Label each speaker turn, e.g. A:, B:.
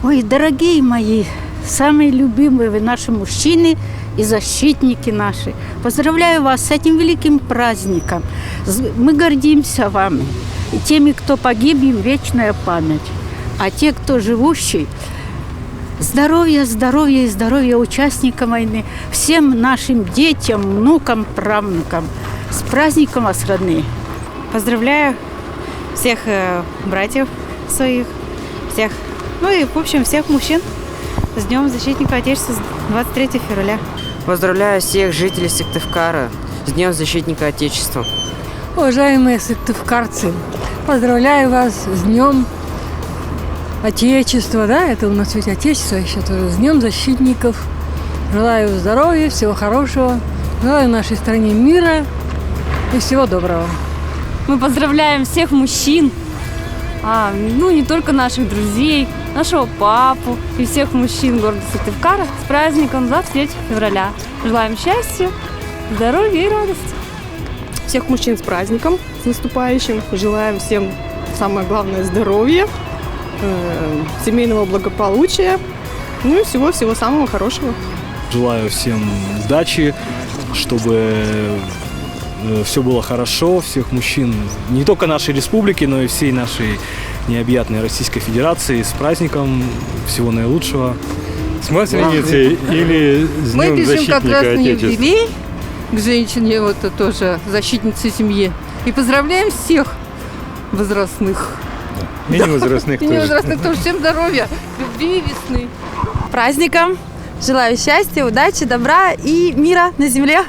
A: Ой, дорогие мои, самые любимые вы наши мужчины и защитники наши. Поздравляю вас с этим великим праздником. Мы гордимся вами. И теми, кто погиб, им вечная память. А те, кто живущий, здоровья, здоровья и здоровья участникам войны, всем нашим детям, внукам, правнукам. С праздником вас, родные!
B: Поздравляю всех братьев своих, всех, ну и, в общем, всех мужчин с Днем Защитника Отечества 23 февраля.
C: Поздравляю всех жителей Сыктывкара с Днем Защитника Отечества.
D: Уважаемые сыктывкарцы, поздравляю вас с Днем Отечества, да, это у нас ведь Отечество еще тоже, с Днем Защитников. Желаю здоровья, всего хорошего, желаю нашей стране мира и всего доброго.
E: Мы поздравляем всех мужчин, не только наших друзей, нашего папу и всех мужчин города Сыктывкара с праздником 23 февраля. Желаем счастья, здоровья и радости.
F: Всех мужчин с праздником, с наступающим. Желаем всем, самое главное, здоровья, семейного благополучия, ну и всего-всего самого хорошего.
G: Желаю всем удачи, чтобы все было хорошо, всех мужчин, не только нашей республики, но и всей нашей необъятной Российской Федерации. С праздником, всего наилучшего.
H: С Масленицей или с
I: Мы
H: Днем
I: пишем
H: Защитника
I: как раз на
H: Отечества?
I: юбилей к женщине, вот тоже защитнице семьи. И поздравляем всех возрастных.
H: И невозрастных
I: И
H: тоже.
I: невозрастных тоже. Всем здоровья, любви и весны.
B: Праздником! Желаю счастья, удачи, добра и мира на земле.